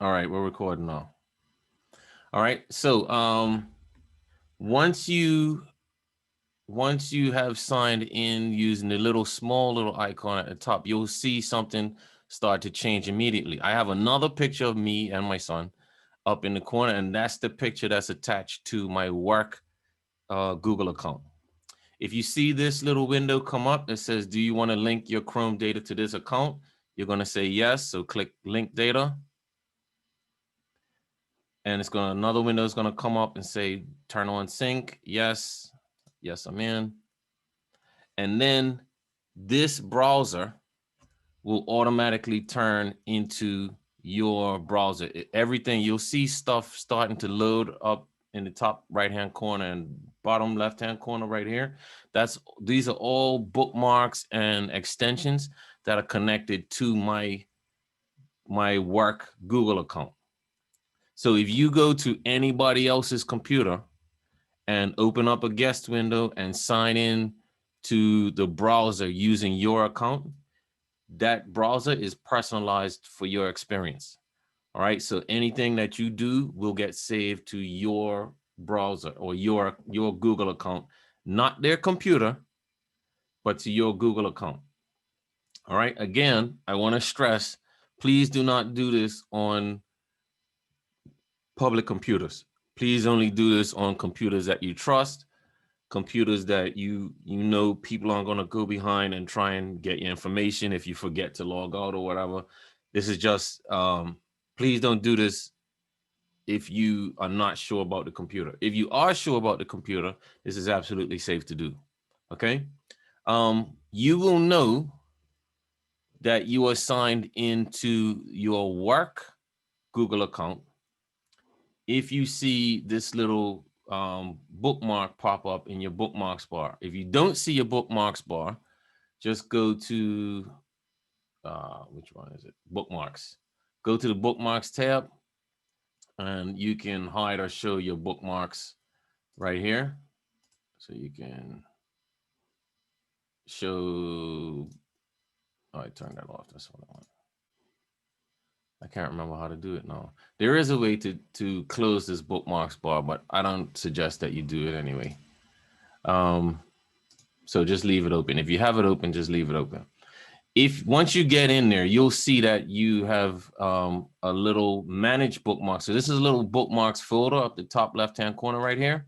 All right, we're recording now. All right. So once you once you have signed in using the little small little icon at the top, you'll see something start to change immediately. I have another picture of me and my son up in the corner, and that's the picture that's attached to my work Google account. If you see this little window come up that says, do you want to link your Chrome data to this account? You're going to say yes. So click link data. And it's going to, another window is going to come up and say, turn on sync. Yes. Yes, I'm in. And then this browser will automatically turn into your browser. Everything, you'll see stuff starting to load up in the top right-hand corner and bottom left-hand corner right here. These are all bookmarks and extensions that are connected to my work Google account. So if you go to anybody else's computer and open up a guest window and sign in to the browser using your account, that browser is personalized for your experience. All right. So anything that you do will get saved to your browser or your Google account, not their computer, but to your Google account. All right. Again, I want to stress, please do not do this on public computers. Please only do this on computers that you trust, computers that you know people aren't going to go behind and try and get your information if you forget to log out or whatever. This is just please don't do this if you are not sure about the computer. If you are sure about the computer, this is absolutely safe to do. Okay. You will know that you are signed into your work Google account if you see this little bookmark pop up in your bookmarks bar. If you don't see your bookmarks bar, just go to, which one is it? Bookmarks. Go to the bookmarks tab and you can hide or show your bookmarks right here. So you can show, oh, I turned that off. That's what I want. I can't remember how to do it now. There is a way to close this bookmarks bar, but I don't suggest that you do it anyway. So just leave it open. If you have it open, just leave it open. If once you get in there, you'll see that you have a little manage bookmarks. So this is a little bookmarks folder up the top left-hand corner right here.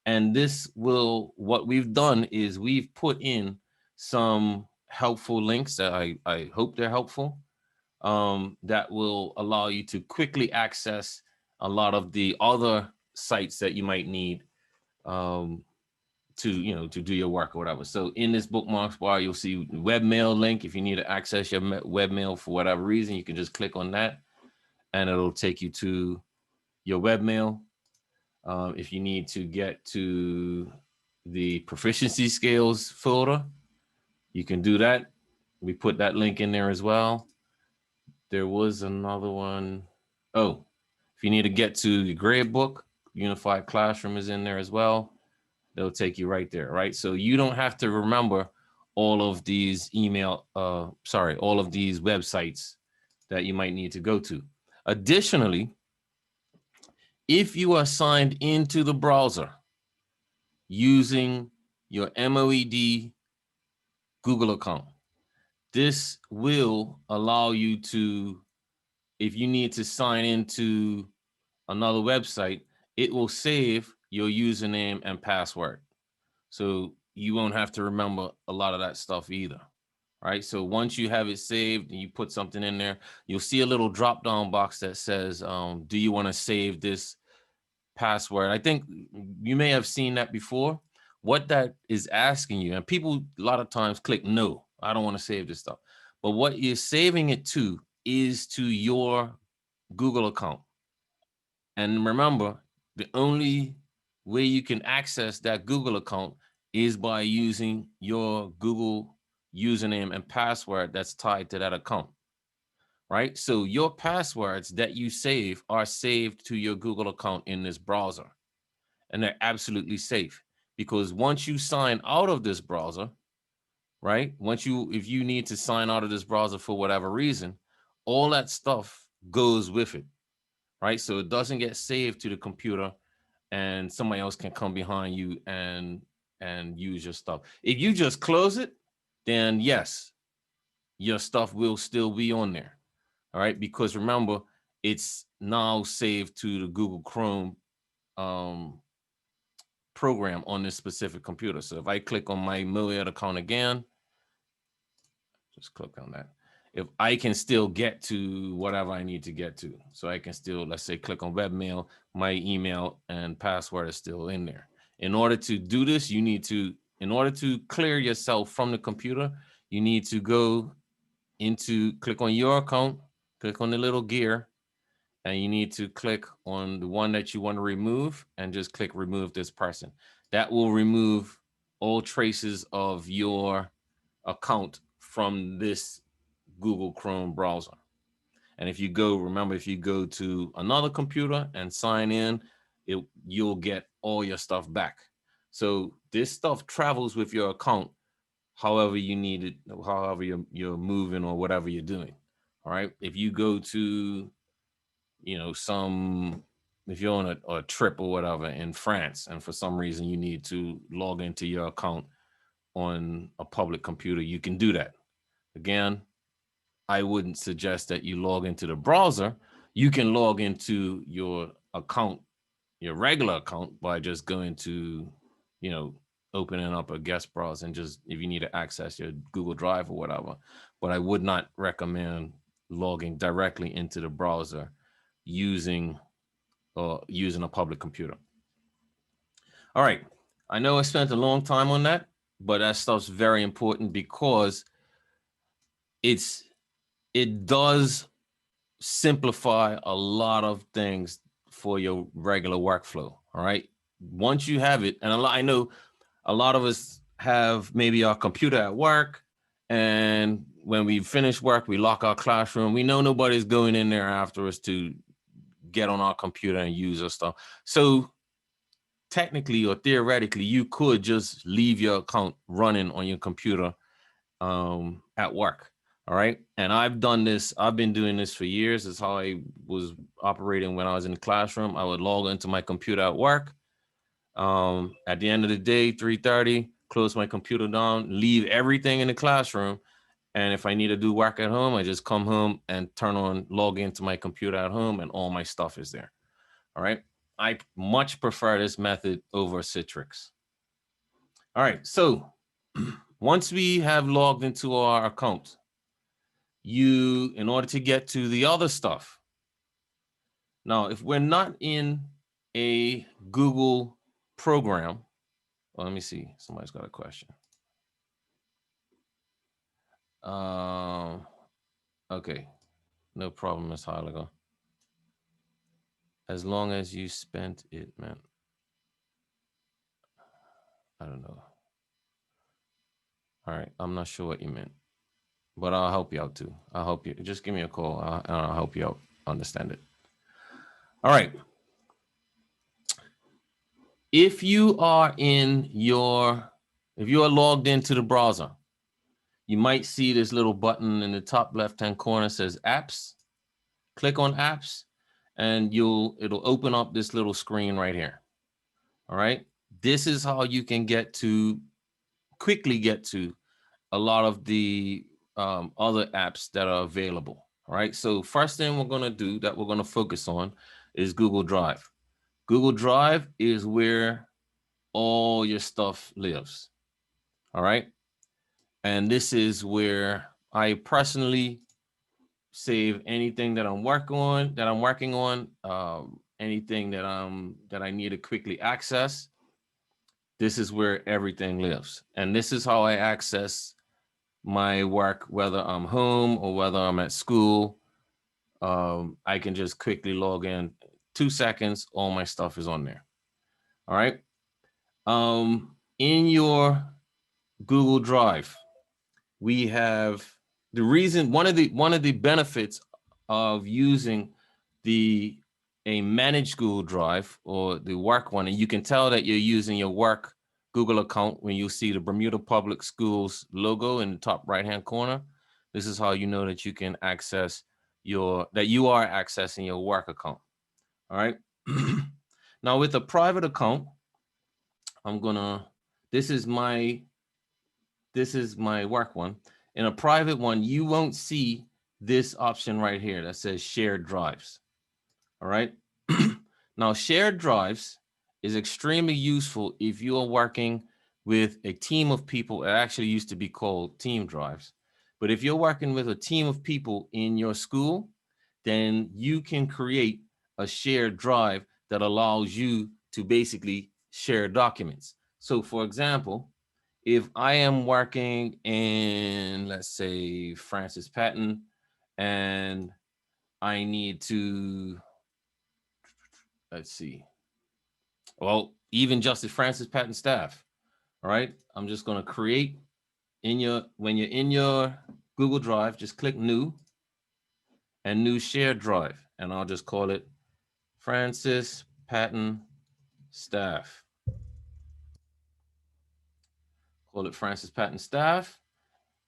And this will, what we've done is we've put in some helpful links that I hope they're helpful, that will allow you to quickly access a lot of the other sites that you might need to do your work or whatever. So in this bookmarks bar, you'll see webmail link. If you need to access your webmail for whatever reason, you can just click on that and it'll take you to your webmail. If you need to get to the proficiency scales folder, you can do that. We put that link in there as well. There was another one. Oh, if you need to get to the grade book, Unified Classroom is in there as well. They'll take you right there, right? So you don't have to remember all of these all of these websites that you might need to go to. Additionally, if you are signed into the browser using your MOED Google account, this will allow you to, if you need to sign into another website, it will save your username and password. So you won't have to remember a lot of that stuff either. Right. So once you have it saved and you put something in there, you'll see a little drop down box that says, do you want to save this password? I think you may have seen that before. What that is asking you, and people a lot of times click no, I don't want to save this stuff. But what you're saving it to is to your Google account. And remember, the only way you can access that Google account is by using your Google username and password that's tied to that account, right? So your passwords that you save are saved to your Google account in this browser, and they're absolutely safe because once you sign out of this browser, right? If you need to sign out of this browser for whatever reason, all that stuff goes with it. right? So it doesn't get saved to the computer and somebody else can come behind you and use your stuff. If you just close it, then yes, your stuff will still be on there. All right, because remember, it's now saved to the Google Chrome um, program on this specific computer. So if I click on my Myriad account again, just click on that. If I can still get to whatever I need to get to, so I can still, let's say, click on webmail, my email and password is still in there. In order to do this, you need to, in order to clear yourself from the computer, you need to go into, click on your account, click on the little gear, and you need to click on the one that you want to remove and just click remove this person. That will remove all traces of your account from this Google Chrome browser. And if you go, remember, if you go to another computer and sign in, you'll get all your stuff back. So this stuff travels with your account however you need it, however you're moving or whatever you're doing. All right. If you go to, you know, if you're on a trip or whatever in France and for some reason you need to log into your account on a public computer, you can do that. Again, I wouldn't suggest that you log into the browser. You can log into your account, your regular account, by just going to, you know, opening up a guest browser and just, if you need to access your Google Drive or whatever. But I would not recommend logging directly into the browser using a public computer. All right. I know I spent a long time on that, but that stuff's very important because it does simplify a lot of things for your regular workflow. All right. Once you have it, and I know a lot of us have maybe our computer at work, and when we finish work, we lock our classroom. We know nobody's going in there after us to get on our computer and use our stuff. So technically or theoretically, you could just leave your account running on your computer at work. All right. And I've done this. I've been doing this for years. It's how I was operating when I was in the classroom. I would log into my computer at work. At the end of the day, 3:30, close my computer down, leave everything in the classroom. And if I need to do work at home, I just come home and log into my computer at home, and all my stuff is there. All right. I much prefer this method over Citrix. All right. So once we have logged into our account, in order to get to the other stuff. Now, if we're not in a Google program, well, let me see. Somebody's got a question. Okay. No problem, Ms. Heiliger. As long as you spent it, man. I don't know. All right. I'm not sure what you meant, but I'll help you out too. I'll help you. Just give me a call and I'll help you out understand it. All right. If you are logged into the browser, you might see this little button in the top left-hand corner says apps. Click on apps and it'll open up this little screen right here. All right. This is how you can quickly get to a lot of the other apps that are available. All right. So first thing we're going to focus on is Google Drive. Google Drive is where all your stuff lives. All right. And this is where I personally save anything that I'm working on, anything that I need to quickly access. This is where everything lives. And this is how I access my work, whether I'm home or whether I'm at school. I can just quickly log in. 2 seconds, all my stuff is on there. All right. In your Google Drive, we have one of the benefits of using a managed Google Drive or the work one, and you can tell that you're using your work Google account when you see the Bermuda Public Schools logo in the top right-hand corner. This is how you know that you can that you are accessing your work account. All right. Now with a private account, I'm gonna, this is my work one. In a private one, you won't see this option right here that says shared drives. All right. Now, shared drives is extremely useful if you are working with a team of people. It actually used to be called team drives. But if you're working with a team of people in your school, then you can create a shared drive that allows you to basically share documents. So for example, if I am working in, let's say, Francis Patton, and I need to, let's see, well, even Justice Francis Patton staff, all right? I'm just gonna create in your, when you're in your Google Drive, just click new and new shared drive. And I'll just call it Francis Patton staff. Call it Francis Patton staff.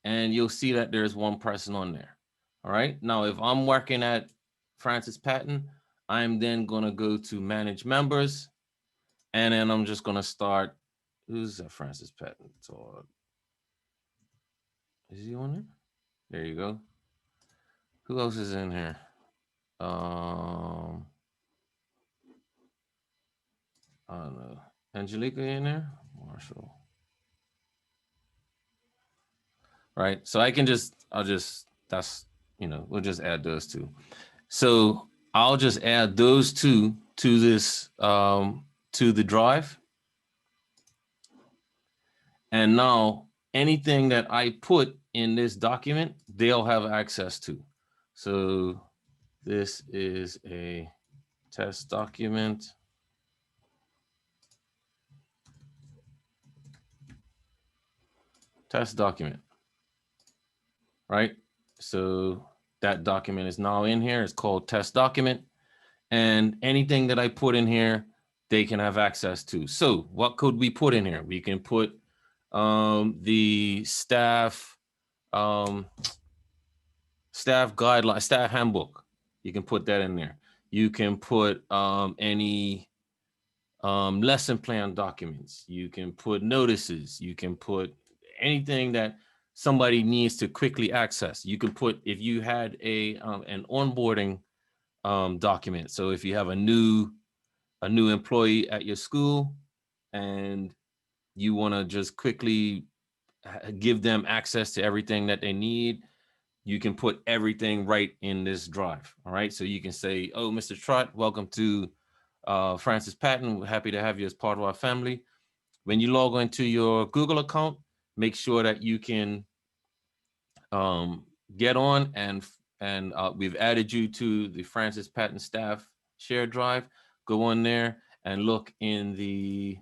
And you'll see that there's one person on there. All right. Now, if I'm working at Francis Patton, I'm then going to go to manage members. And then I'm just going to start. Who's that Francis Patton? Is he on there? There you go. Who else is in here? I don't know. Angelica in there? Marshall. Right. So I can just, that's, we'll just add those two. So I'll just add those two to this, to the drive. And now anything that I put in this document, they'll have access to. So this is a test document. Test document, right? So that document is now in here. It's called test document. And anything that I put in here, they can have access to. So what could we put in here? We can put the staff guideline, staff handbook. You can put that in there. You can put any lesson plan documents. You can put notices. You can put anything that somebody needs to quickly access. You can put, if you had a an onboarding document. So if you have a new employee at your school and you want to just quickly give them access to everything that they need, you can put everything right in this drive. All right. So you can say, oh, Mr. Trott, welcome to Francis Patton. We're happy to have you as part of our family. When you log into your Google account, make sure that you can get on, and we've added you to the Francis Patton staff shared drive. Go on there and look in the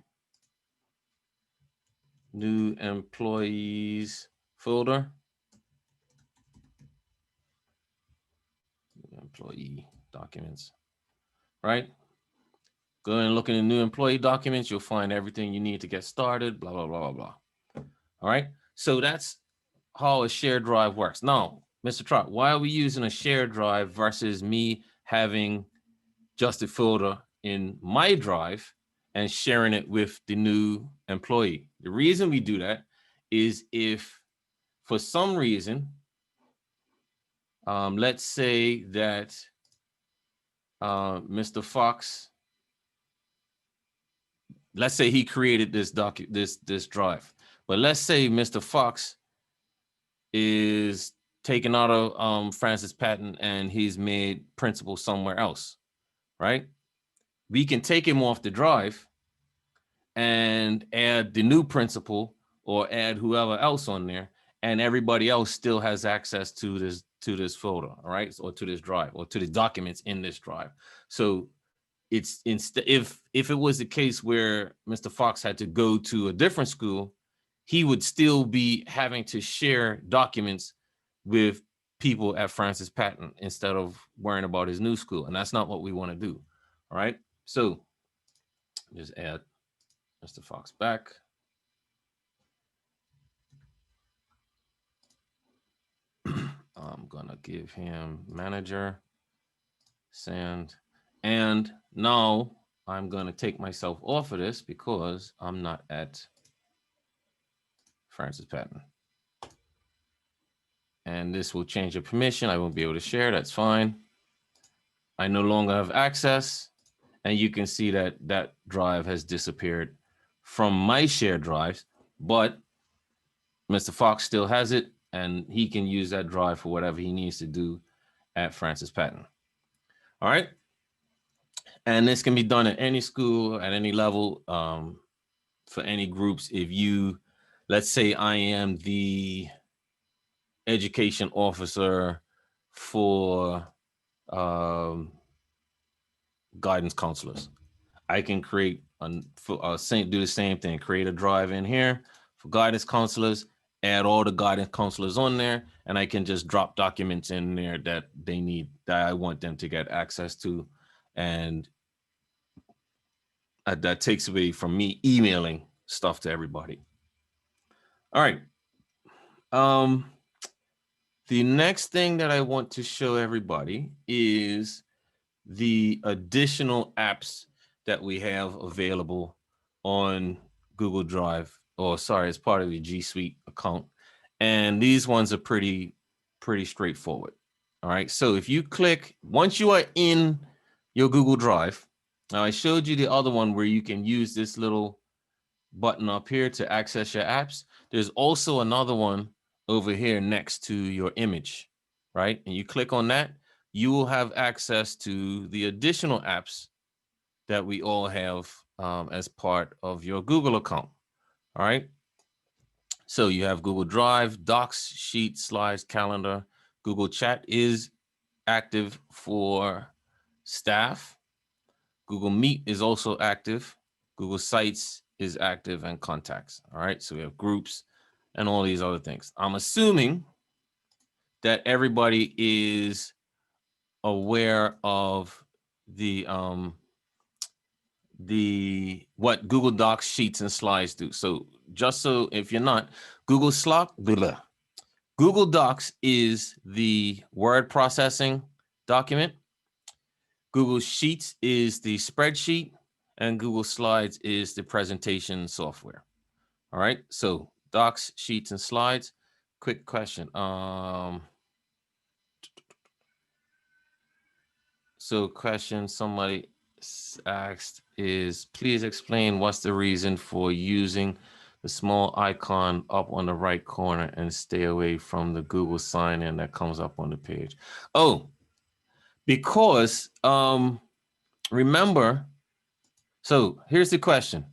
new employees folder. Employee documents, right? Go and look in the new employee documents. You'll find everything you need to get started, blah, blah, blah, blah, blah. All right. So that's how a shared drive works. Now, Mr. Trott, why are we using a shared drive versus me having just a folder in my drive and sharing it with the new employee? The reason we do that is if for some reason, let's say that Mr. Fox, let's say he created this this drive, but let's say Mr. Fox is taken out of Francis Patton and he's made principal somewhere else, right? We can take him off the drive and add the new principal or add whoever else on there, and everybody else still has access to this folder, all right, or to this drive or to the documents in this drive. So it's if it was the case where Mr. Fox had to go to a different school, he would still be having to share documents with people at Francis Patton instead of worrying about his new school. And that's not what we want to do. All right. So just add Mr. Fox back. I'm going to give him manager, send, And now I'm going to take myself off of this because I'm not at Francis Patton. And this will change the permission. I won't be able to share. That's fine. I no longer have access. And you can see that that drive has disappeared from my shared drives, but Mr. Fox still has it, and he can use that drive for whatever he needs to do at Francis Patton. All right. And this can be done at any school, at any level, for any groups. If you, let's say I am the education officer for guidance counselors, I can create do the same thing, create a drive in here for guidance counselors, add all the guidance counselors on there, and I can just drop documents in there that they need, that I want them to get access to. And that takes away from me emailing stuff to everybody. All right. The next thing that I want to show everybody is the additional apps that we have available on Google Drive, or sorry, as part of the G Suite account. And these ones are pretty straightforward. All right. So if you click, once you are in your Google Drive, now I showed you the other one where you can use this little button up here to access your apps. There's also another one over here next to your image, right? And you click on that, you will have access to the additional apps that we all have as part of your Google account. All right. So you have Google Drive, Docs, Sheets, Slides, Calendar. Google Chat is active for staff. Google Meet is also active. Google Sites is active, and Contacts. All right. So we have groups and all these other things. I'm assuming that everybody is aware of the what Google Docs, Sheets, and Slides do. So just so if you're not, Google Docs is the word processing document. Google Sheets is the spreadsheet, and Google Slides is the presentation software. All right. So Docs, Sheets, and Slides. Quick question. So question somebody asked is, please explain what's the reason for using the small icon up on the right corner and stay away from the Google sign-in that comes up on the page. Oh, because remember, so here's the question.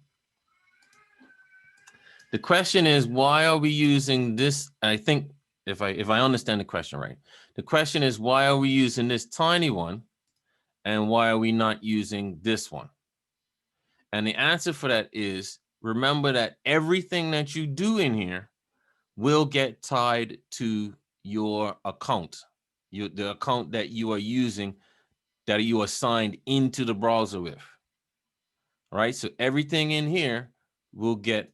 The question is, why are we using this? I think if I understand the question right, the question is, why are we using this tiny one and why are we not using this one? And the answer for that is, remember that everything that you do in here will get tied to your account, the account that you are using, that you are signed into the browser with. All right. So everything in here will get,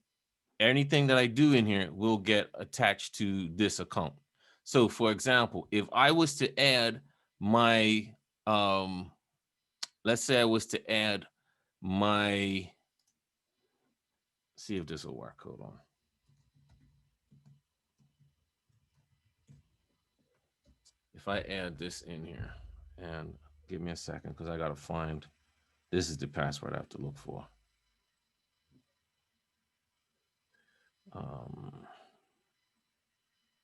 anything that I do in here will get attached to this account. So for example, if I was to add my, let's say I was to add my, see if this will work. Hold on. If I add this in here, and give me a second because I got to find, this is the password I have to look for.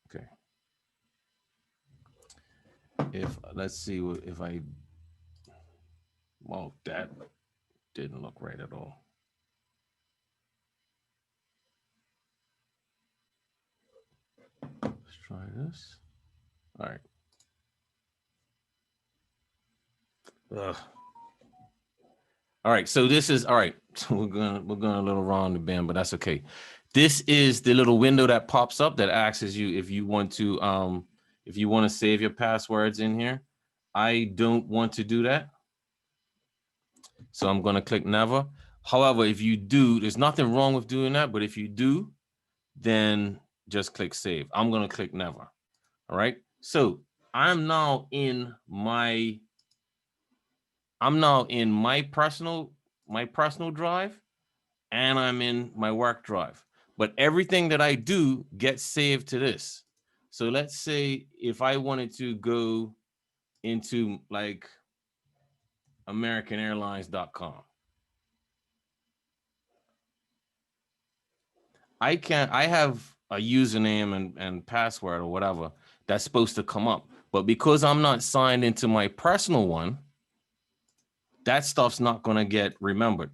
Okay. If, let's see if I, well, that didn't look right at all. Let's try this. All right. Ugh. All right, so this is, all right, so we're going a little wrong the bend, but that's okay. This is the little window that pops up that asks you if you want to save your passwords in here. I don't want to do that, so I'm going to click never. However, if you do, there's nothing wrong with doing that, but if you do, then just click save. I'm going to click never. All right, so I'm now in my I'm now in my personal drive, and I'm in my work drive. But everything that I do gets saved to this. So let's say if I wanted to go into like AmericanAirlines.com, I have a username and password or whatever that's supposed to come up. But because I'm not signed into my personal one, that stuff's not going to get remembered.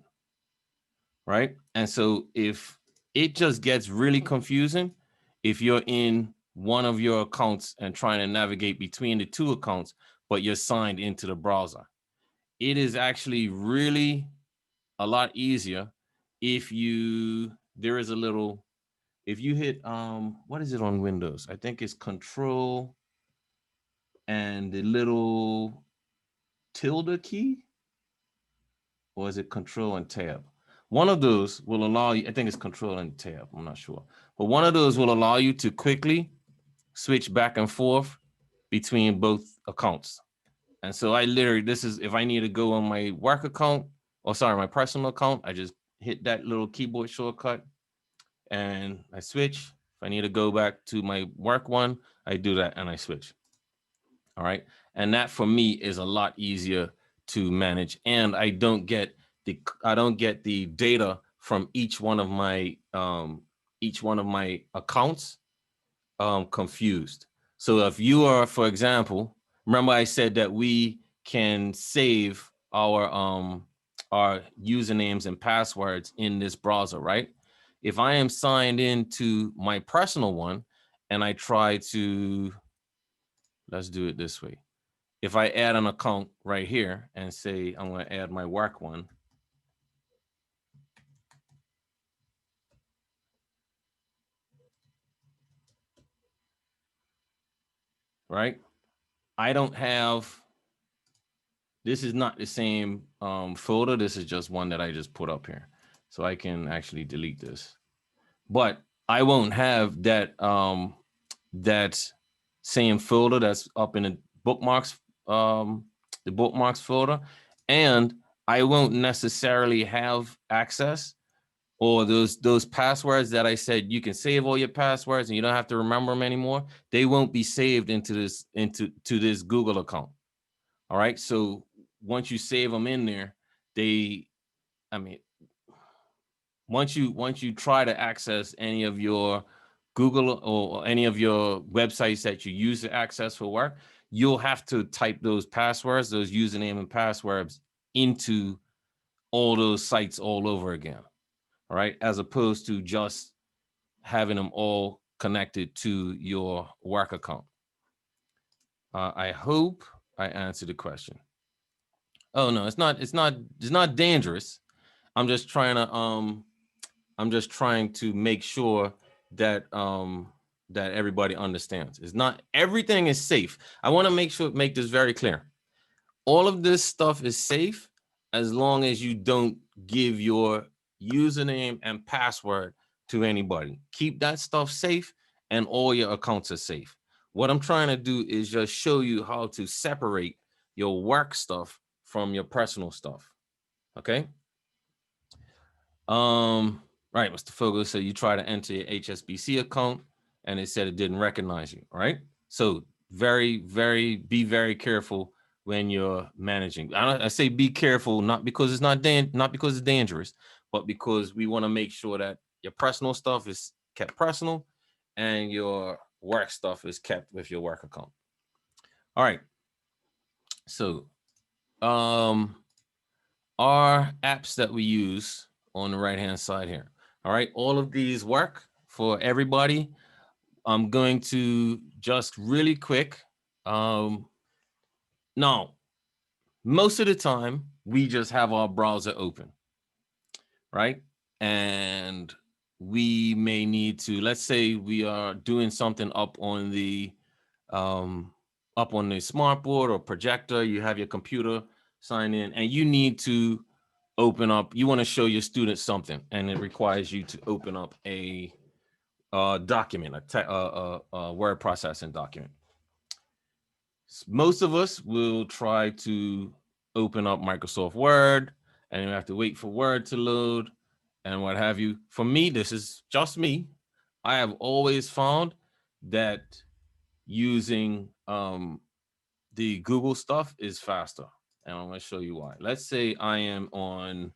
Right. And so if it just gets really confusing, if you're in one of your accounts and trying to navigate between the two accounts, but you're signed into the browser, it is actually really a lot easier if there is a little, if you hit, what is it on Windows? I think it's Control and the little tilde key, or is it Control and Tab? One of those will allow you, I think it's Control and Tab, I'm not sure. But one of those will allow you to quickly switch back and forth between both accounts. And so I literally, this is, if I need to go on my work account, or sorry, my personal account, I just hit that little keyboard shortcut and I switch. If I need to go back to my work one, I do that and I switch. All right. And that for me is a lot easier to manage. And I don't get the data from each one of my accounts confused. So if you are, for example, remember I said that we can save our usernames and passwords in this browser, right? If I am signed into my personal one and I try to, let's do it this way. If I add an account right here and say I'm going to add my work one, right? I don't have, this is not the same folder. This is just one that I just put up here. So I can actually delete this. But I won't have that same folder that's up in the bookmarks folder. And I won't necessarily have access, or those passwords that I said you can save all your passwords and you don't have to remember them anymore. They won't be saved into this Google account. All right. So once you save them in there, I mean, once you try to access any of your Google or any of your websites that you use to access for work, you'll have to type those passwords, those username and passwords into all those sites all over again. All right. As opposed to just having them all connected to your work account. I hope I answered the question. Oh no, it's not dangerous. I'm just trying to make sure that that everybody understands. It's not, everything is safe. I want to make this very clear. All of this stuff is safe as long as you don't give your username and password to anybody. Keep that stuff safe and all your accounts are safe. What I'm trying to do is just show you how to separate your work stuff from your personal stuff. Okay. Right, Mr. Fogel said you try to enter your HSBC account and it said it didn't recognize you. All right. So be very careful when you're managing. I say be careful, not because it's not because it's dangerous, but because we want to make sure that your personal stuff is kept personal and your work stuff is kept with your work account. All right. So our apps that we use on the right hand side here. All right, all of these work for everybody. I'm going to just really quick. Now, most of the time, we just have our browser open, right? And we may need to, let's say we are doing something up on the smart board or projector. You have your computer sign in and you need to open up, you want to show your students something, and it requires you to open up a document, a word processing document. Most of us will try to open up Microsoft Word, and you have to wait for Word to load and what have you. For me, this is just me. I have always found that using the Google stuff is faster. And I'm going to show you why. Let's say I am on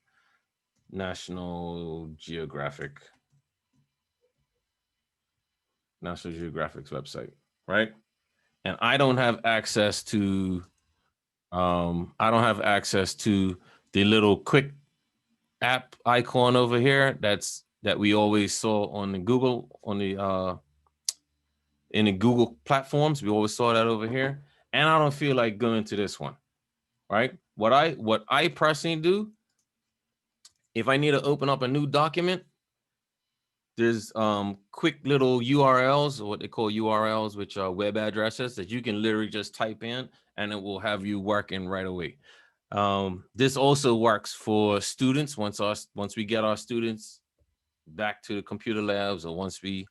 National Geographic's website, right? And I don't have access to the little quick app icon over here that we always saw on the Google in the Google platforms. We always saw that over here, and I don't feel like going to this one, right? What I personally do, if I need to open up a new document, there's quick little URLs, or what they call URLs, which are web addresses that you can literally just type in, and it will have you working right away. This also works for students. Once we get our students back to the computer labs, or once we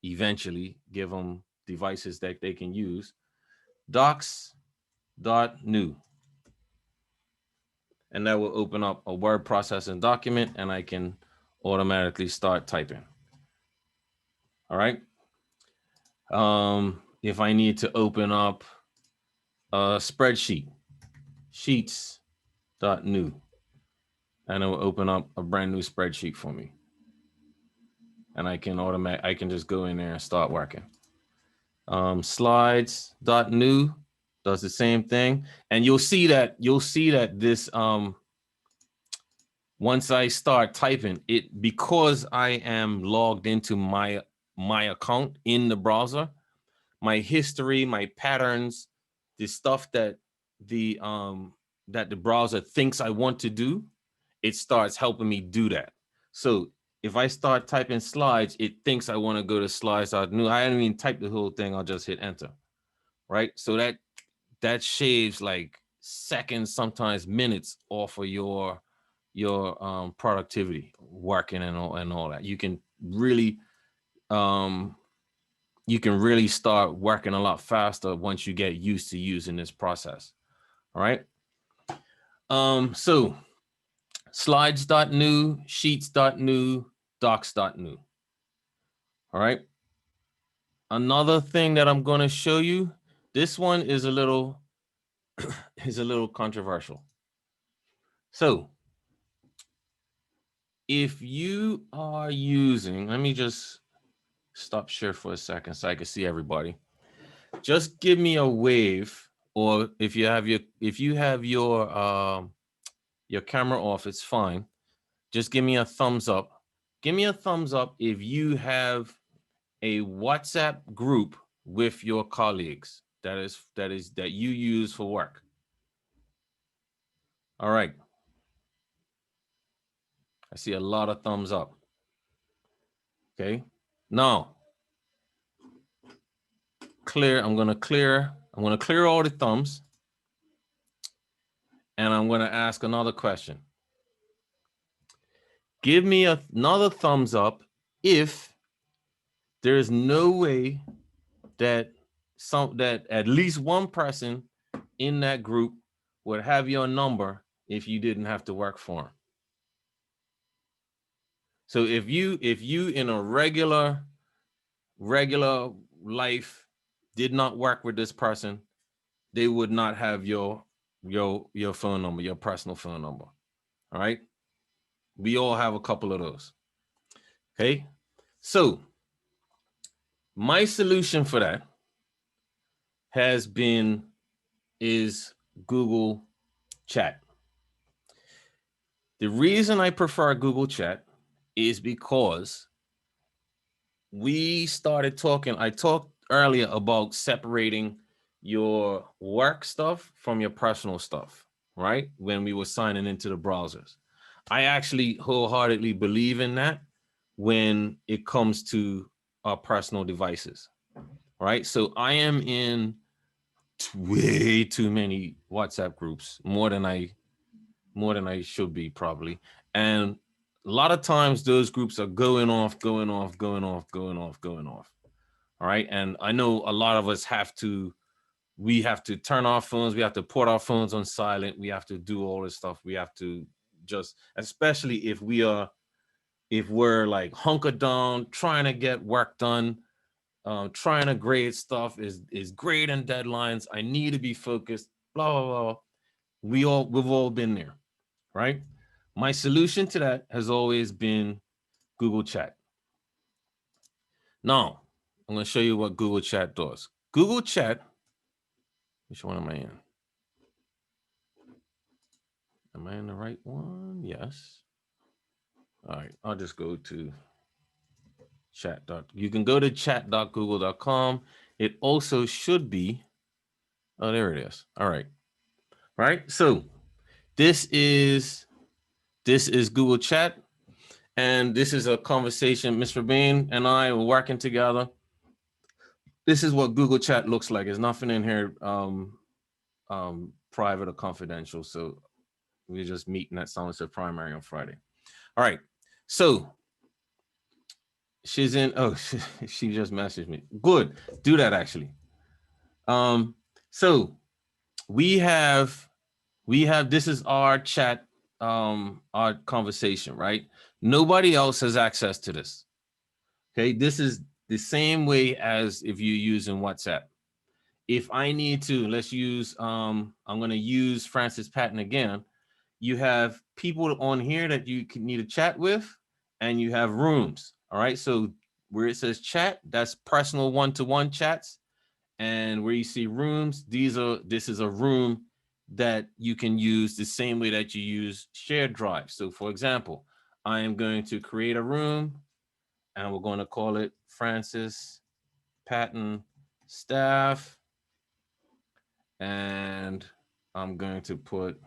eventually give them devices that they can use, docs.new, and that will open up a word processing document, and I can automatically start typing. All right. If I need to open up a spreadsheet, sheets.new, and it will open up a brand new spreadsheet for me, and I can just go in there and start working. Slides.new does the same thing, and you'll see that this once I start typing it, because I am logged into my account in the browser, my history, my patterns, the stuff that the browser thinks I want to do, it starts helping me do that. So if I start typing slides, it thinks I want to go to slides.new. I haven't even typed the whole thing. I'll just hit enter, right? So that shaves like seconds, sometimes minutes off of your productivity, working and all that. You can really start working a lot faster once you get used to using this process. All right. So slides.new, sheets.new, docs.new. All right. Another thing that I'm going to show you, this one is a little controversial. So if you are using, let me just stop share for a second so I can see everybody. Just give me a wave, or if you have your camera off, it's fine. Just give me a thumbs up. Give me a thumbs up if you have a WhatsApp group with your colleagues that you use for work. All right. I see a lot of thumbs up. Okay. Now, I'm going to clear all the thumbs, and I'm going to ask another question. Give me another thumbs up if there is no way that at least one person in that group would have your number if you didn't have to work for them. So if you in a regular life did not work with this person, they would not have your phone number, your personal phone number. All right. We all have a couple of those. Okay. So my solution for that is Google Chat. The reason I prefer Google Chat is because I talked earlier about separating your work stuff from your personal stuff, right? When we were signing into the browsers. I actually wholeheartedly believe in that when it comes to our personal devices, right? So I am in way too many WhatsApp groups, more than I should be probably. And a lot of times those groups are going off. All right. And I know a lot of us have to we have to turn our phones, we have to put our phones on silent, we have to do all this stuff. We have to just, especially if we're like hunkered down, trying to get work done, trying to grade stuff, is grading deadlines. I need to be focused, blah, blah, blah. We've all been there, right? My solution to that has always been Google Chat. Now, I'm going to show you what Google Chat does. Google Chat, which one am I in? Am I in the right one? Yes. All right, I'll just go to chat. You can go to chat.google.com. It also should be, oh, there it is. All right. Right. So this is Google Chat, and this is a conversation. Mr. Bean and I are working together. This is what Google Chat looks like. There's nothing in here private or confidential. So we're just meeting at Somerset Primary on Friday. All right. So she's in. Oh, she just messaged me. Good. Do that actually. So we have this is our chat, our conversation, right? Nobody else has access to this. Okay, this is the same way as if you're using WhatsApp. If I need to, let's use, I'm going to use Francis Patton again. You have people on here that you need to chat with, and you have rooms. All right, so where it says chat, that's personal one-to-one chats, and where you see rooms, this is a room that you can use the same way that you use shared drive. So for example, I am going to create a room, and we're going to call it Francis Patton Staff, and I'm going to put,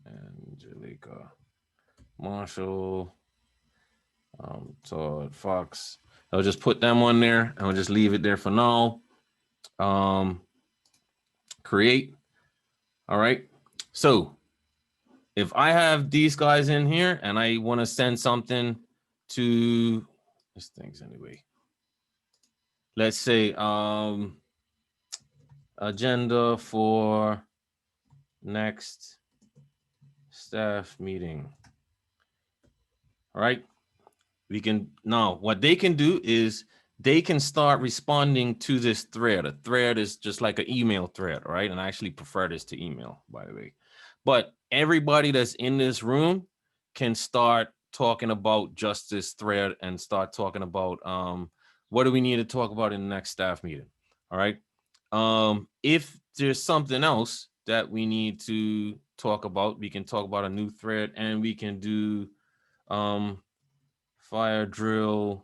Angelica Marshall, Todd Fox. I'll just put them on there, and I'll just leave it there for now. Create. All right. So if I have these guys in here and I want to send something to these things anyway, let's say agenda for next staff meeting. All right. We can now, what they can do is they can start responding to this thread. A thread is just like an email thread, right? And I actually prefer this to email, by the way. But everybody that's in this room can start talking about just this thread and start talking about what do we need to talk about in the next staff meeting. All right. If there's something else that we need to talk about, we can talk about a new thread, and we can do fire drill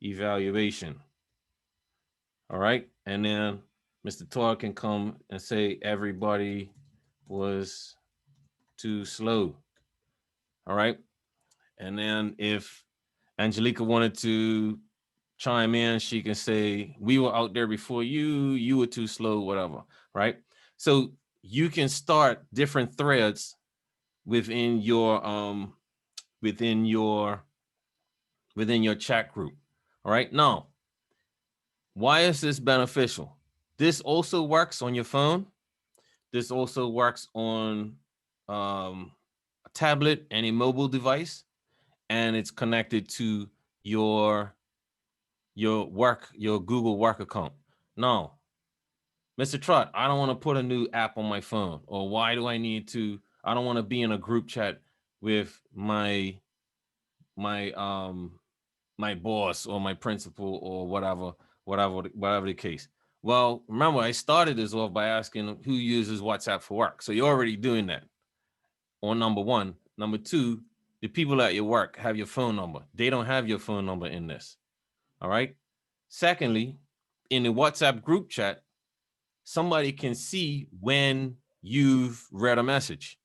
evaluation. All right. And then Mr. Todd can come and say everybody was too slow. All right. And then if Angelica wanted to chime in, she can say, we were out there before you were too slow, whatever. Right. So you can start different threads within your chat group. All right. Now, why is this beneficial? This also works on your phone. This also works on a tablet and a mobile device, and it's connected to your Google Work account. Now, Mr. Trott, I don't want to put a new app on my phone, or why do I need to? I don't want to be in a group chat with my boss or my principal or whatever the case. Well, remember, I started this off by asking who uses WhatsApp for work. So you're already doing that on number one. Number two, the people at your work have your phone number. They don't have your phone number in this. All right. Secondly, in the WhatsApp group chat, somebody can see when you've read a message.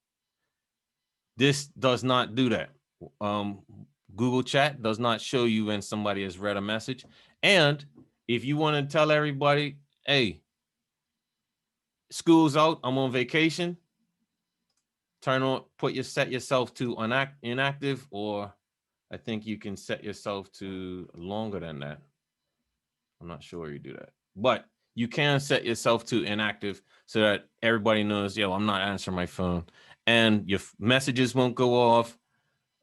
This does not do that. Google Chat does not show you when somebody has read a message. And if you want to tell everybody, hey, school's out, I'm on vacation, set yourself to inactive or I think you can set yourself to longer than that. I'm not sure you do that, but you can set yourself to inactive so that everybody knows, yo, I'm not answering my phone, and your messages won't go off.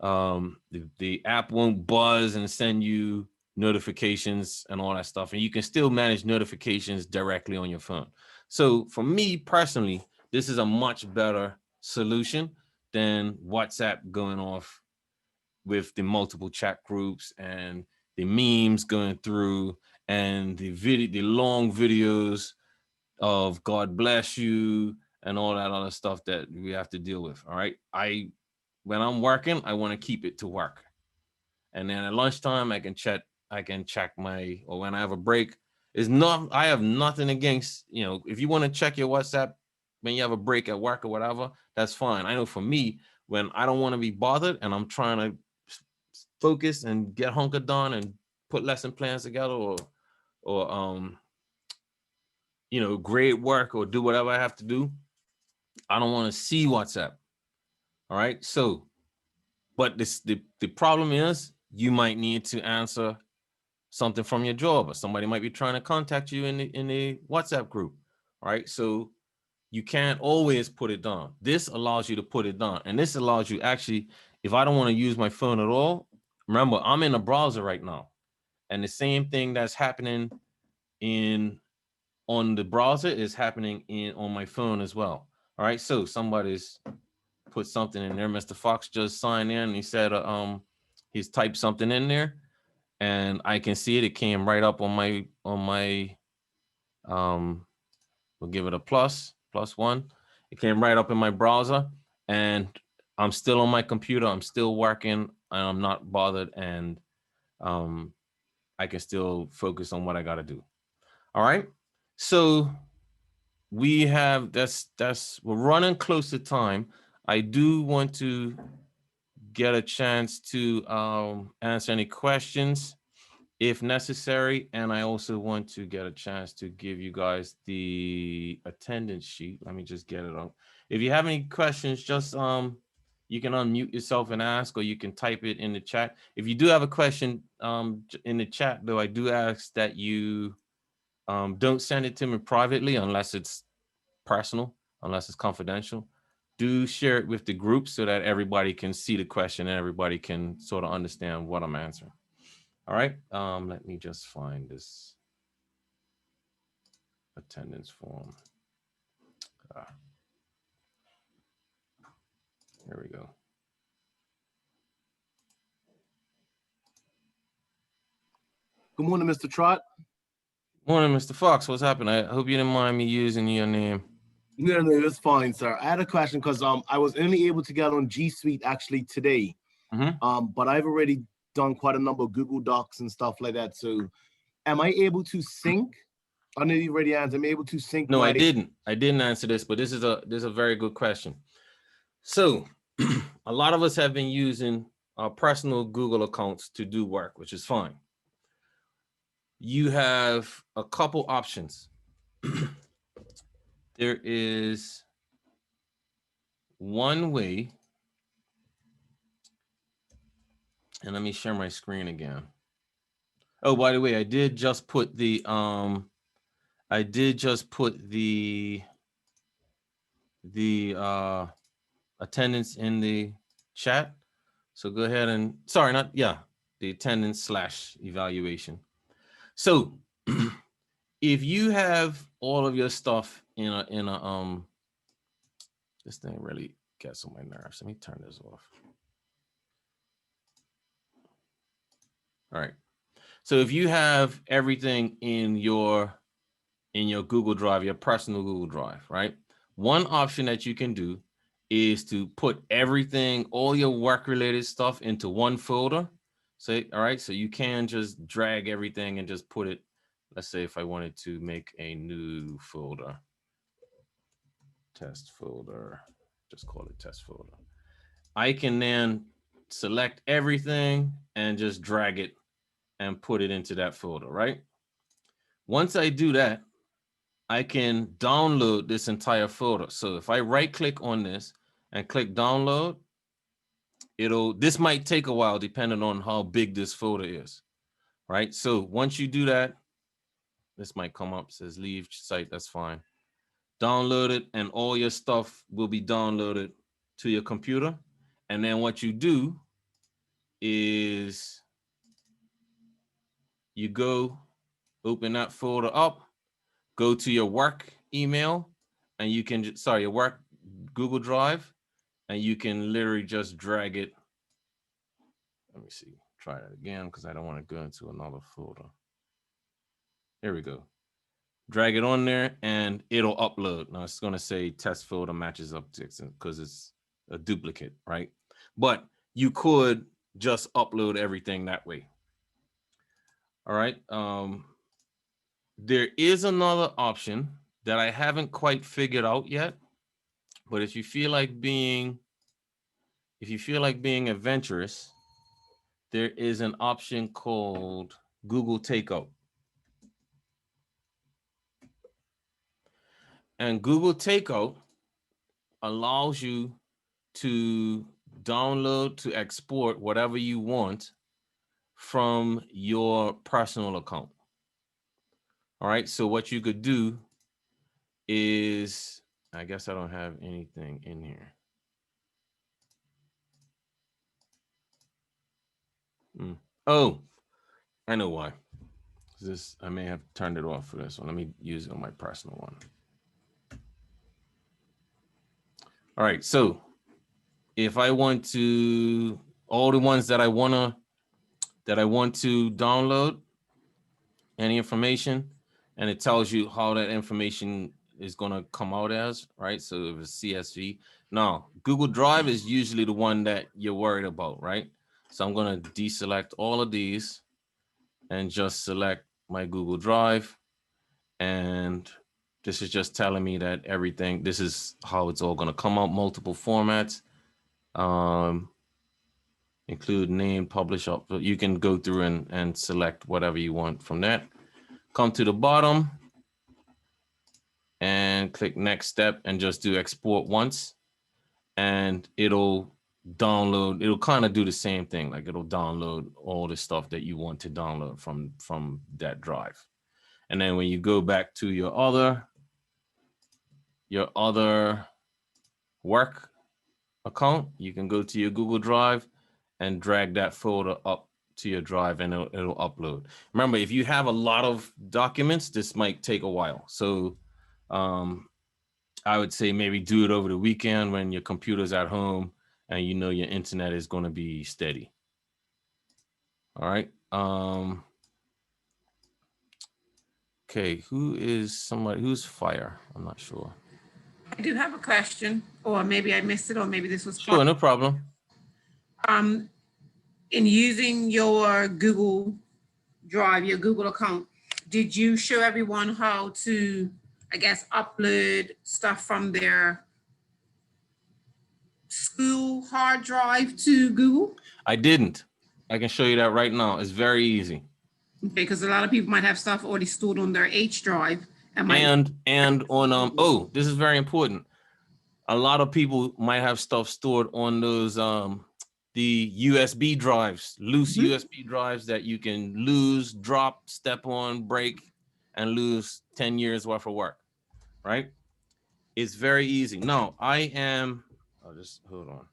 The app won't buzz and send you notifications and all that stuff, and you can still manage notifications directly on your phone. So for me personally, this is a much better solution than WhatsApp going off with the multiple chat groups and the memes going through and the long videos of God bless you and all that other stuff that we have to deal with. All right. When I'm working, I want to keep it to work. And then at lunchtime, I can check or when I have a break. I have nothing against, if you want to check your WhatsApp when you have a break at work or whatever, that's fine. I know for me, when I don't want to be bothered and I'm trying to focus and get hunkered down and put lesson plans together or grade work or do whatever I have to do, I don't want to see WhatsApp. All right. So, but the problem is you might need to answer something from your job, or somebody might be trying to contact you in the WhatsApp group. All right. So you can't always put it down. This allows you to put it down. And this allows you actually, if I don't want to use my phone at all, remember, I'm in a browser right now. And the same thing that's happening on the browser is happening on my phone as well. All right. So somebody's put something in there. Mr. Fox just signed in and he said, he's typed something in there and I can see it. It came right up on my, we'll give it a +1. It came right up in my browser and I'm still on my computer. I'm still working and I'm not bothered. And I can still focus on what I got to do. All right. So we have, we're running close to time. I do want to get a chance to answer any questions if necessary. And I also want to get a chance to give you guys the attendance sheet. Let me just get it up. If you have any questions, just you can unmute yourself and ask, or you can type it in the chat. If you do have a question in the chat, though, I do ask that you don't send it to me privately unless it's personal, unless it's confidential. Do share it with the group so that everybody can see the question and everybody can sort of understand what I'm answering. All right. Let me just find this attendance form. Here we go. Good morning, Mr. Trot. Morning, Mr. Fox. What's happening? I hope you didn't mind me using your name. No, that's fine, sir. I had a question because I was only able to get on G Suite actually today. But I've already done quite a number of Google Docs and stuff like that. So am I able to sync? I know you already answered. I'm able to sync. No, I didn't answer this, but this is a very good question. So a lot of us have been using our personal Google accounts to do work, which is fine. You have a couple options. There is one way, and let me share my screen again. Oh, by the way, I did just put the attendance in the chat. So go ahead and the attendance / evaluation. So if you have all of your stuff in a this thing really gets on my nerves. Let me turn this off. All right. So if you have everything in your Google Drive, your personal Google Drive, right? One option that you can do is to put everything, all your work-related stuff into one folder. So, all right, so you can just drag everything and just put it, let's say if I wanted to make a new folder, test folder, just call it test folder. I can then select everything and just drag it and put it into that folder, right? Once I do that, I can download this entire folder. So if I right click on this and click download, this might take a while depending on how big this folder is, right? So once you do that, this might come up, says leave site, that's fine. Download it, and all your stuff will be downloaded to your computer. And then what you do is you go open that folder up, go to your work email, and you can, your work Google Drive, and you can literally just drag it. Let me see, try that again because I don't want to go into another folder. Here we go. Drag it on there and it'll upload. Now it's going to say test folder matches up to because it's a duplicate, right? But you could just upload everything that way. All right. There is another option that I haven't quite figured out yet, but if you feel like being adventurous, there is an option called Google Takeout. And Google Takeout allows you to download, to export whatever you want from your personal account. All right, so what you could do is, I guess I don't have anything in here. Oh, I know why. I may have turned it off for this one. Let me use it on my personal one. All right, so if I want to, all the ones that I want to download, any information, and it tells you how that information is going to come out as, right? So if it's CSV. Now, Google Drive is usually the one that you're worried about, right? So I'm going to deselect all of these and just select my Google Drive. And this is just telling me that everything, this is how it's all going to come out, multiple formats. Include name, publish, upload. You can go through and select whatever you want from that. Come to the bottom and click next step and just do export once, and it'll download. It'll kind of do the same thing. Like it'll download all the stuff that you want to download from that drive. And then when you go back to your other work account, you can go to your Google Drive and drag that folder up to your drive, and it'll upload. Remember, if you have a lot of documents, this might take a while. So I would say maybe do it over the weekend when your computer's at home and you know your internet is going to be steady. All right. Okay, who's fire? I'm not sure. I do have a question, or maybe I missed it, or maybe this was sure, no problem. In using your Google Drive, your Google account, did you show everyone how to, I guess, upload stuff from their school hard drive to Google? I didn't. I can show you that right now. It's very easy. Okay, because a lot of people might have stuff already stored on their H drive. And on oh, this is very important. A lot of people might have stuff stored on those the USB drives, loose USB drives that you can lose, drop, step on, break, and lose 10 years worth of work, right? It's very easy. No, I'll just hold on.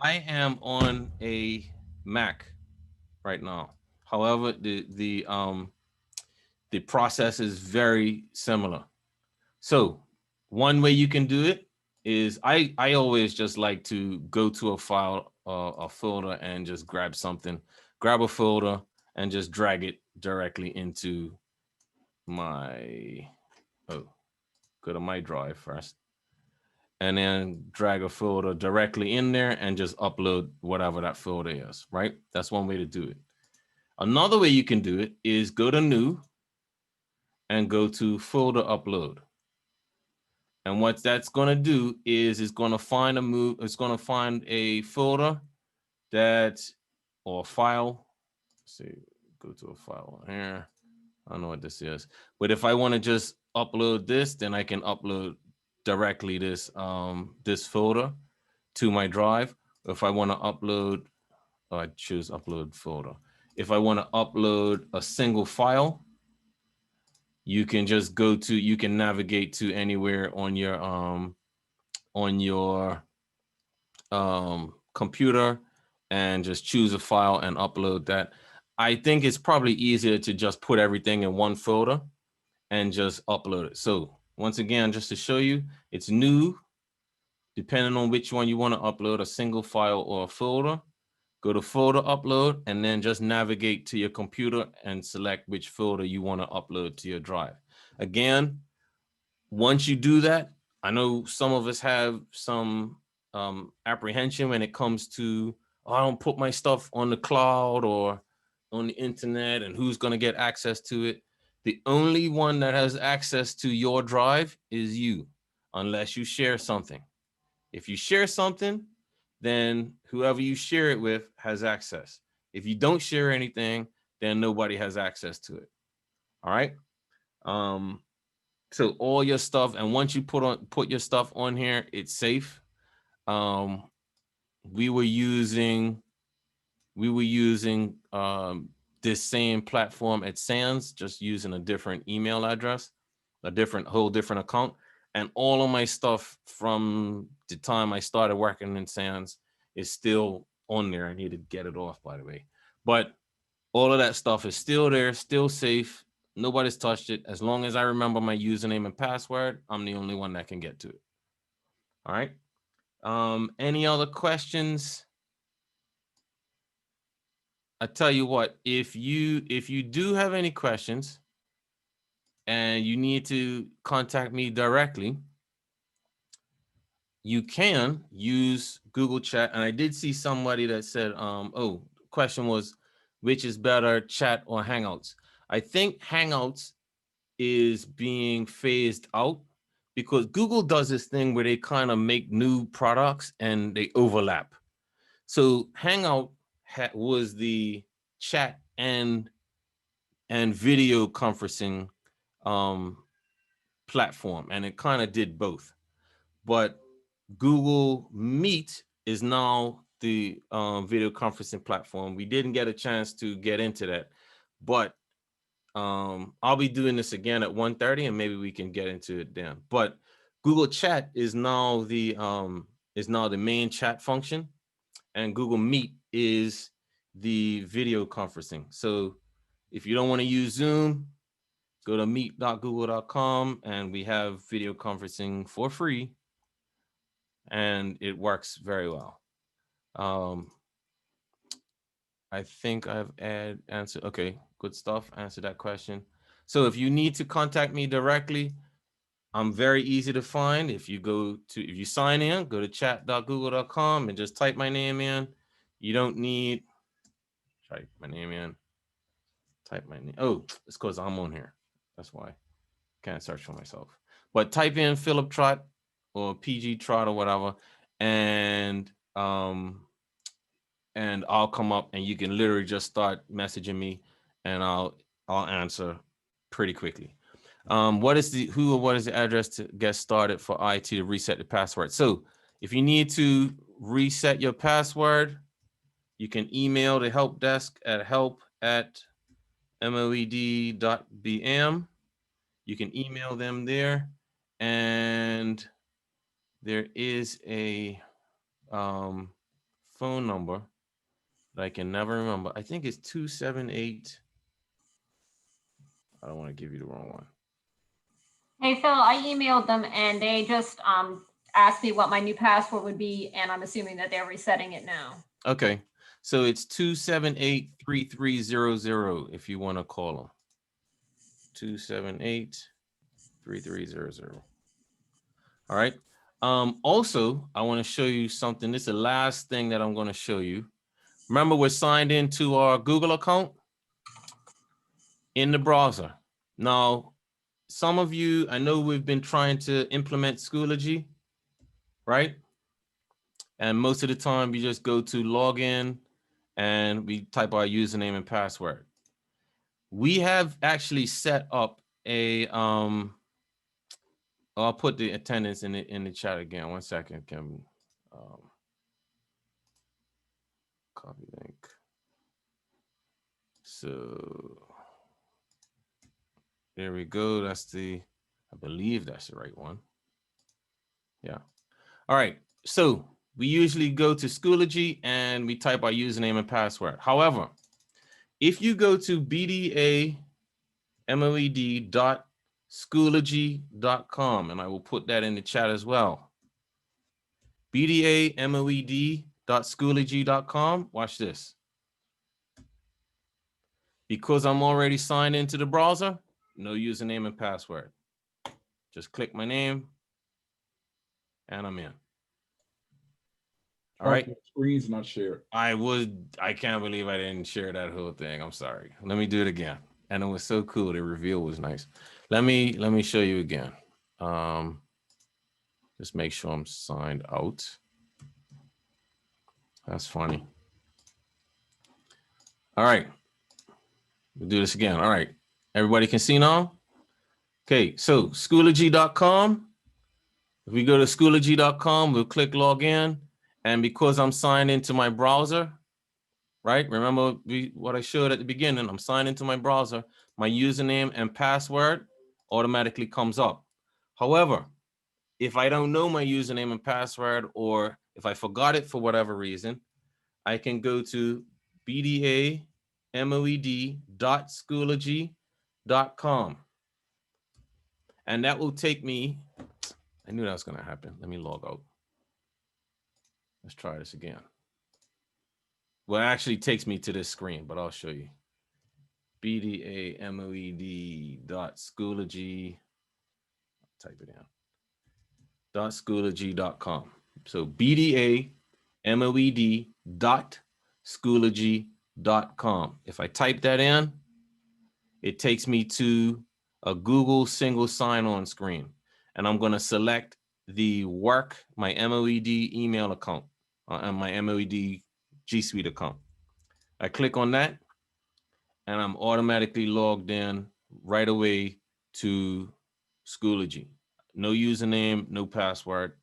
I am on a Mac right now. However, the process is very similar. So one way you can do it is I always just like to go to a file, a folder, and just grab a folder and just drag it directly into my, go to my drive first, and then drag a folder directly in there and just upload whatever that folder is, right? That's one way to do it. Another way you can do it is go to new and go to folder upload. And what that's going to do is it's going to find a folder or file. Let's see, go to a file here. I don't know what this is, but if I want to just upload this, then I can upload directly this folder to my drive, If I want to upload, I choose upload folder. If I want to upload a single file, you can just go to, you can navigate to anywhere on your computer and just choose a file and upload that. I think it's probably easier to just put everything in one folder and just upload it. So once again, just to show you, it's new, depending on which one you want to upload, a single file or a folder. Go to folder upload and then just navigate to your computer and select which folder you want to upload to your drive. Again, once you do that, I know some of us have some apprehension when it comes to, oh, I don't put my stuff on the cloud or on the internet and who's going to get access to it. The only one that has access to your drive is you, unless you share something. If you share something, then whoever you share it with has access. If you don't share anything, then nobody has access to it. All right. So all your stuff, and once you put your stuff on here, it's safe. We were using this same platform at Sands, just using a different email address, whole different account. And all of my stuff from the time I started working in Sands is still on there. I need to get it off, by the way. But all of that stuff is still there, still safe. Nobody's touched it. As long as I remember my username and password, I'm the only one that can get to it. All right. Any other questions? I tell you what, if you do have any questions and you need to contact me directly, you can use Google Chat. And I did see somebody that said, oh, question was, which is better, chat or Hangouts? I think Hangouts is being phased out because Google does this thing where they kind of make new products and they overlap. So Hangout was the chat and video conferencing platform, and it kind of did both. But Google Meet is now the video conferencing platform. We didn't get a chance to get into that, but I'll be doing this again at 1:30 and maybe we can get into it then. But Google Chat is now the main chat function, and Google Meet is the video conferencing. So if you don't want to use Zoom, go to meet.google.com and we have video conferencing for free and it works very well. I think I've answered. Okay, good stuff. Answer that question. So if you need to contact me directly, I'm very easy to find. If you sign in, go to chat.google.com and just type my name in. You don't need type my name in. Type my name. Oh, it's because I'm on here. That's why. Can't search for myself. But type in Philip Trot or PG Trot or whatever, and I'll come up and you can literally just start messaging me and I'll answer pretty quickly. What is the address to get started for IT to reset the password? So if you need to reset your password, you can email the help desk at help@moed.bm. You can email them there, and there is a phone number that I can never remember. I think it's 278. I don't want to give you the wrong one. Hey, Phil, I emailed them and they just asked me what my new password would be, and I'm assuming that they're resetting it now. Okay, so it's 278-3300 if you want to call them. 278-3300. All right. Also, I want to show you something. This is the last thing that I'm going to show you. Remember, we're signed into our Google account in the browser. Now, some of you, I know we've been trying to implement Schoology, right? And most of the time, we just go to login and we type our username and password. We have actually set up a, I'll put the attendance in the chat again. 1 second, Kim. Copy link. So there we go. That's the, I believe that's the right one. Yeah. All right. So we usually go to Schoology and we type our username and password. However, if you go to bdamoed.schoology.com, and I will put that in the chat as well. bdamoed.schoology.com. Watch this. Because I'm already signed into the browser, no username and password. Just click my name and I'm in. All right. Screen's not shared. I can't believe I didn't share that whole thing. I'm sorry. Let me do it again. And it was so cool. The reveal was nice. Let me show you again. Just make sure I'm signed out. That's funny. All right. We'll do this again. All right. Everybody can see now? Okay, so Schoology.com. If we go to Schoology.com, we'll click login. And because I'm signed into my browser, right? Remember what I showed at the beginning, I'm signed into my browser, my username and password automatically comes up. However, if I don't know my username and password, or if I forgot it for whatever reason, I can go to bdamoed.schoology.com. And that will take me, I knew that was gonna happen. Let me log out. Let's try this again. Well, it actually takes me to this screen, but I'll show you. bdamoed.schoology, type it in, .schoology.com. So bdamoed.schoology.com. If I type that in, it takes me to a Google single sign-on screen. And I'm going to select the work, my MOED email account, and my MOED G Suite account. I click on that, and I'm automatically logged in right away to Schoology. No username, no password,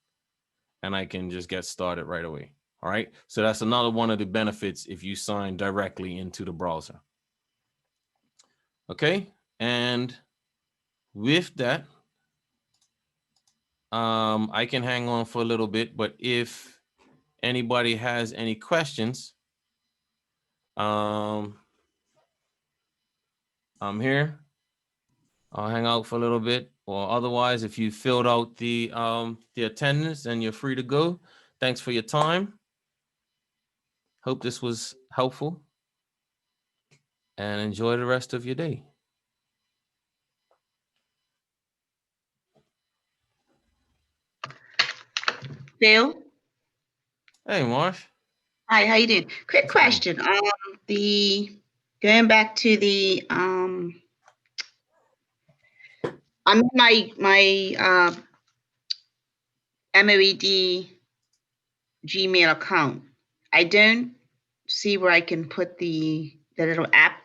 and I can just get started right away. All right, so that's another one of the benefits if you sign directly into the browser. Okay, and with that, I can hang on for a little bit, but if anybody has any questions, I'm here. I'll hang out for a little bit, or otherwise, if you filled out the attendance, then you're free to go. Thanks for your time. Hope this was helpful, and enjoy the rest of your day. Phil? Hey, Marsh. Hi, how you doing? Quick question. Going back to the I'm in my MOED Gmail account. I don't see where I can put the little app